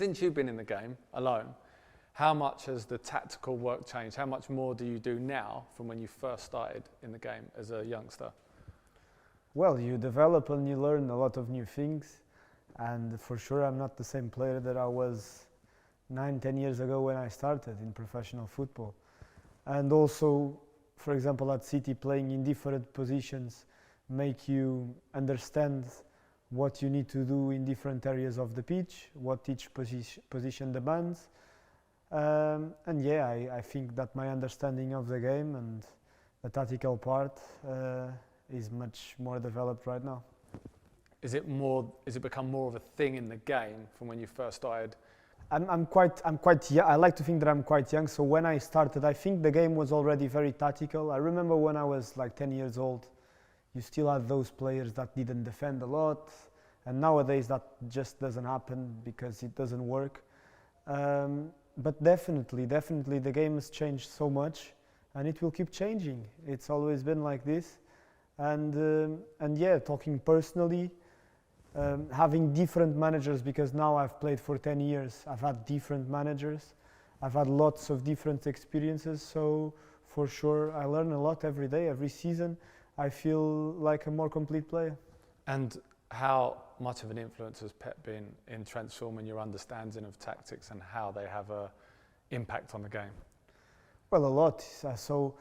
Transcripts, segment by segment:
Since you've been in the game alone, how much has the tactical work changed? How much more do you do now from when you first started in the game as a youngster? Well, you develop and you learn a lot of new things, and for sure I'm not the same player that I was 9-10 years ago when I started in professional football. And also, for example, at City, playing in different positions make you understand what you need to do in different areas of the pitch, what each position demands. And yeah, I think that my understanding of the game and the tactical part is much more developed right now. Is it become more of a thing in the game from when you first started? I'm quite young. I like to think that I'm quite young. So when I started, I think the game was already very tactical. I remember when I was like 10 years old, you still had those players that didn't defend a lot. And nowadays that just doesn't happen because it doesn't work. But definitely the game has changed so much, and it will keep changing. It's always been like this. And yeah, talking personally, having different managers, because now I've played for 10 years, I've had different managers, I've had lots of different experiences, so for sure I learn a lot every day, every season. I feel like a more complete player. And how much of an influence has Pep been in transforming your understanding of tactics and how they have an impact on the game? Well, a lot. So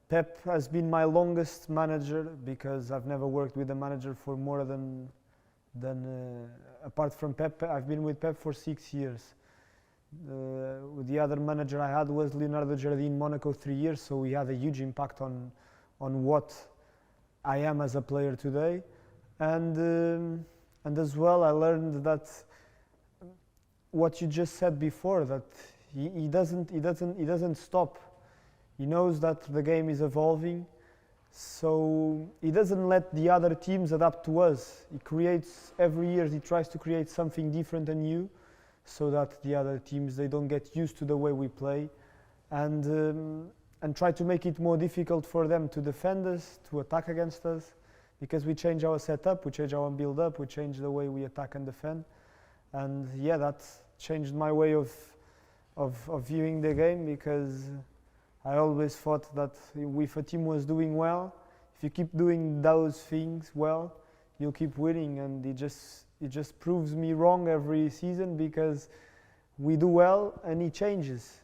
Pep has been my longest manager, because I've never worked with a manager for more than apart from Pep. I've been with Pep for 6 years. The other manager I had was Leonardo Jardim, Monaco, 3 years, so he had a huge impact on what I am as a player today. And as well, I learned that what you just said before, that he doesn't stop. He knows that the game is evolving, so he doesn't let the other teams adapt to us. He creates, every year he tries to create something different and new, so that the other teams, they don't get used to the way we play, and try to make it more difficult for them to defend us, to attack against us, because we change our setup, we change our build-up, we change the way we attack and defend. And yeah, that changed my way of viewing the game, because I always thought that if a team was doing well, if you keep doing those things well, you'll keep winning. And it just proves me wrong every season, because we do well and he changes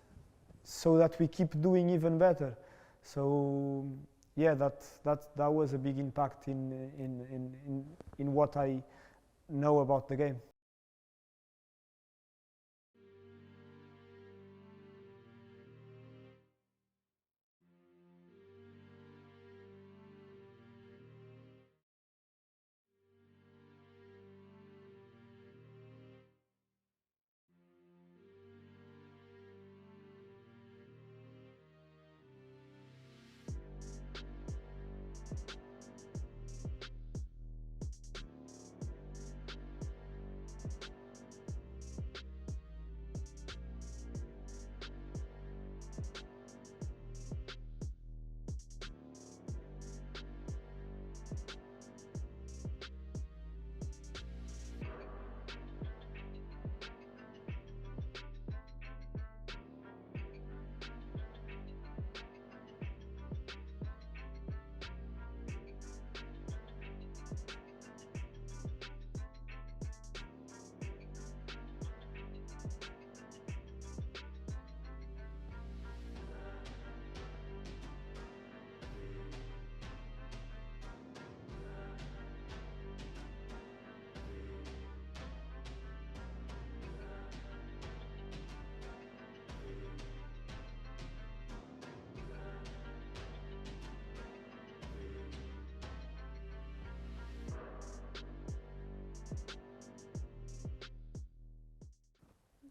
so that we keep doing even better. So yeah, that was a big impact in what I know about the game.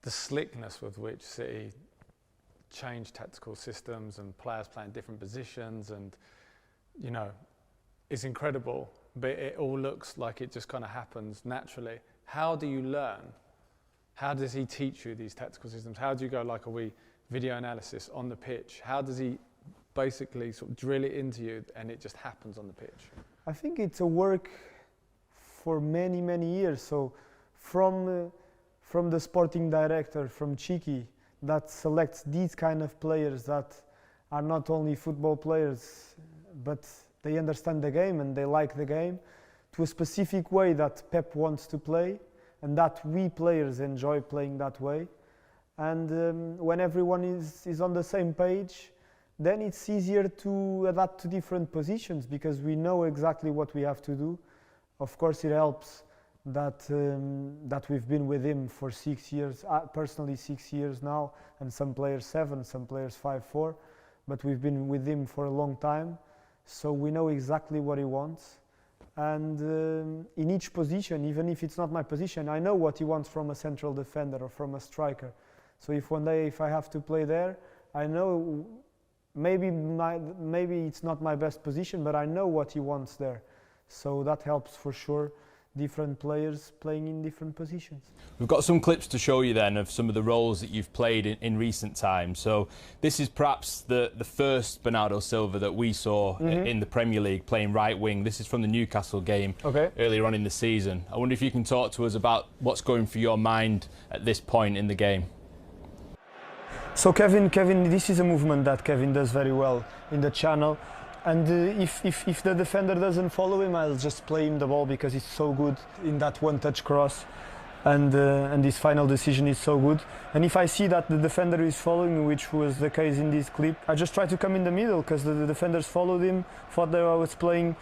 The slickness with which City changed tactical systems and players playing different positions, and you know, it's incredible, but it all looks like it just kind of happens naturally. How do you learn? How does he teach you these tactical systems? How do you go, like, are we video analysis on the pitch? How does he basically sort of drill it into you and it just happens on the pitch? I think it's a work for many years. So from from the sporting director, from Chiki, that selects these kind of players that are not only football players, but they understand the game and they like the game, to a specific way that Pep wants to play, and that we players enjoy playing that way. And when everyone is on the same page, then it's easier to adapt to different positions because we know exactly what we have to do. Of course, it helps that we've been with him for 6 years, personally 6 years now, and some players 7, some players 5, 4, but we've been with him for a long time, so we know exactly what he wants. And in each position, even if it's not my position, I know what he wants from a central defender or from a striker. So if one day if I have to play there, I know maybe it's not my best position, but I know what he wants there. So that helps for sure, different players playing in different positions. We've got some clips to show you then of some of the roles that you've played in recent times. So this is perhaps the first Bernardo Silva that we saw in the Premier League playing right wing. This is from the Newcastle game earlier on in the season. I wonder if you can talk to us about what's going through your mind at this point in the game. So Kevin, this is a movement that Kevin does very well in the channel. And if the defender doesn't follow him, I'll just play him the ball because he's so good in that one-touch cross, and his final decision is so good. And if I see that the defender is following, which was the case in this clip, I just try to come in the middle because the defenders followed him, thought that I was playing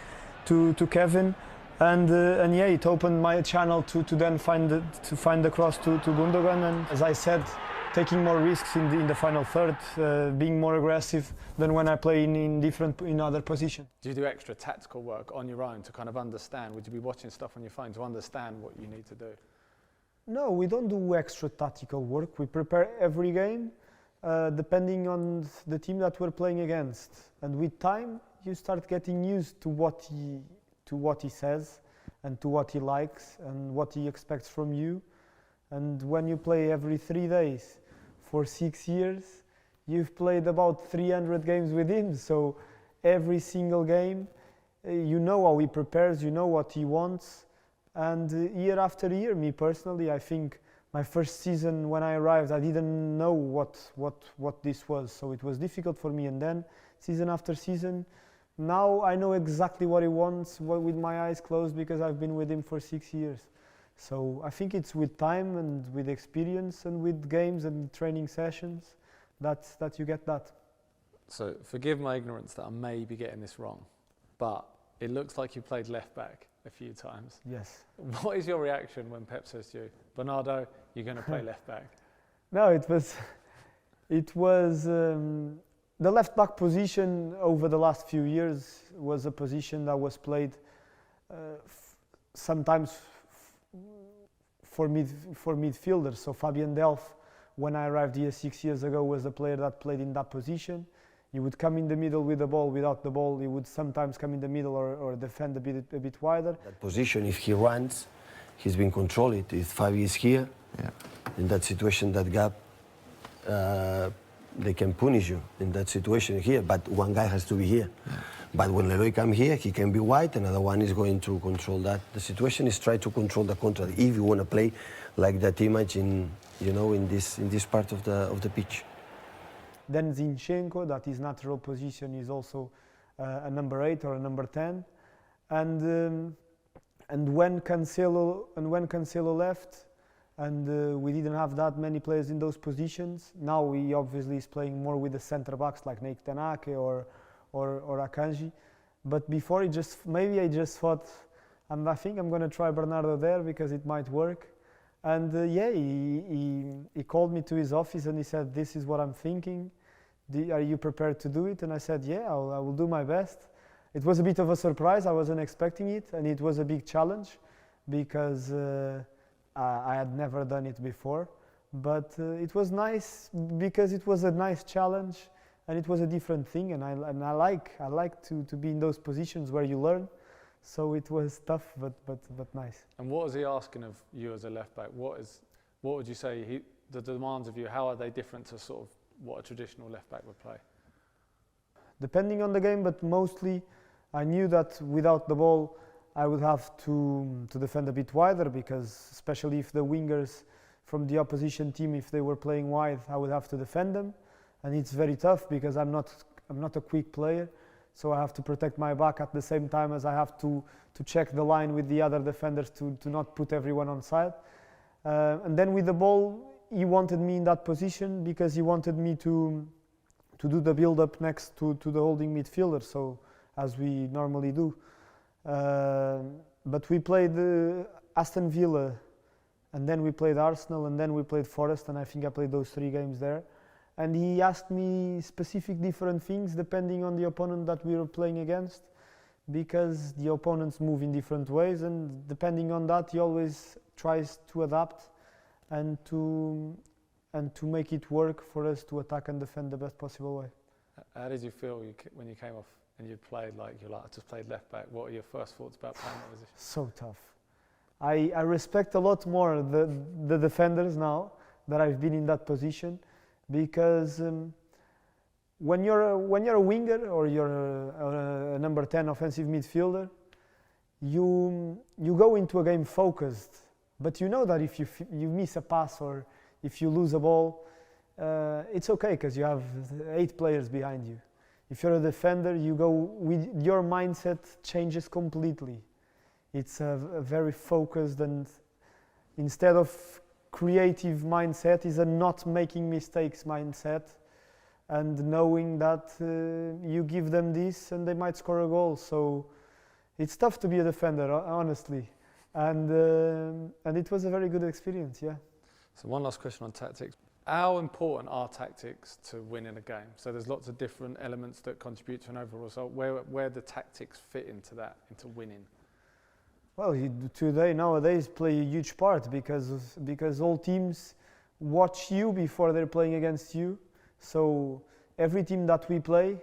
to Kevin, and yeah, it opened my channel to then find the cross to Gundogan. And as I said, taking more risks in the final third, being more aggressive than when I play in other positions. Do you do extra tactical work on your own to kind of understand? Would you be watching stuff on your phone to understand what you need to do? No, we don't do extra tactical work. We prepare every game depending on the team that we're playing against. And with time, you start getting used to what he says and to what he likes and what he expects from you. And when you play every 3 days for 6 years, you've played about 300 games with him. So every single game, you know how he prepares, you know what he wants. And year after year, me personally, I think my first season when I arrived, I didn't know what this was. So it was difficult for me. And then season after season, now I know exactly what he wants with my eyes closed because I've been with him for 6 years. So I think it's with time and with experience and with games and training sessions that you get that. So forgive my ignorance that I may be getting this wrong, but it looks like you played left back a few times. Yes. What is your reaction when Pep says to you, Bernardo, you're going to play left back? No, it was the left back position over the last few years was a position that was played sometimes for midfielders. So Fabian Delph, when I arrived here 6 years ago, was the player that played in that position. He would come in the middle with the ball, without the ball. He would sometimes come in the middle or defend a bit wider. That position, if he runs, he's been controlled. If Fabi is here, in that situation, that gap, they can punish you in that situation here. But one guy has to be here. But when Leroy comes here, he can be wide, another one is going to control that. The situation is try to control the contrary if you want to play like that image in this part of the pitch. Then Zinchenko, that his natural position is also a number 8 or a number 10, and when Cancelo left, and we didn't have that many players in those positions. Now he obviously is playing more with the centre backs like Neik Tanake or Akanji, but before I just thought, I think I'm going to try Bernardo there because it might work. And yeah, he called me to his office and he said, "This is what I'm thinking. Are you prepared to do it?" And I said, "Yeah, I will do my best." It was a bit of a surprise. I wasn't expecting it, and it was a big challenge because I had never done it before. But it was nice because it was a nice challenge. And it was a different thing, and I like to be in those positions where you learn. So it was tough, but nice. And what is he asking of you as a left back? What would you say the demands of you? How are they different to sort of what a traditional left back would play? Depending on the game, but mostly I knew that without the ball I would have to defend a bit wider because especially if the wingers from the opposition team. If they were playing wide, I would have to defend them, and it's very tough because I'm not a quick player, so I have to protect my back at the same time as I have to check the line with the other defenders to not put everyone on side. And then with the ball, he wanted me in that position because he wanted me to do the build-up next to the holding midfielder, so as we normally do. But we played Aston Villa, and then we played Arsenal, and then we played Forest, and I think I played those 3 games there. And he asked me specific different things depending on the opponent that we were playing against, because the opponents move in different ways, and depending on that he always tries to adapt and to make it work for us to attack and defend the best possible way. How did you feel when you came off and you played I just played left back? What were your first thoughts about playing that position? So tough. I respect a lot more the defenders now that I've been in that position, because when you're a winger or you're a number 10 offensive midfielder, you go into a game focused, but you know that if you miss a pass or if you lose a ball, it's okay because you have 8 players behind you. If you're a defender, you go with your mindset changes completely. It's a very focused, and instead of creative mindset is a not making mistakes mindset, and knowing that you give them this and they might score a goal. So it's tough to be a defender, honestly, and it was a very good experience. Yeah. So one last question on tactics. How important are tactics to winning a game? So there's lots of different elements that contribute to an overall result. Where the tactics fit into that, into winning? Well, nowadays play a huge part because all teams watch you before they're playing against you. So every team that we play,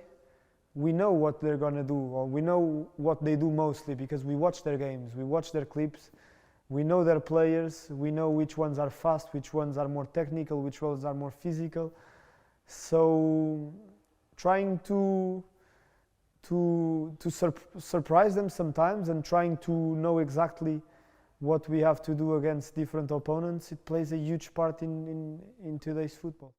we know what they're gonna do, or we know what they do mostly because we watch their games, we watch their clips, we know their players, we know which ones are fast, which ones are more technical, which ones are more physical. So trying to surprise them sometimes and trying to know exactly what we have to do against different opponents, it plays a huge part in today's football.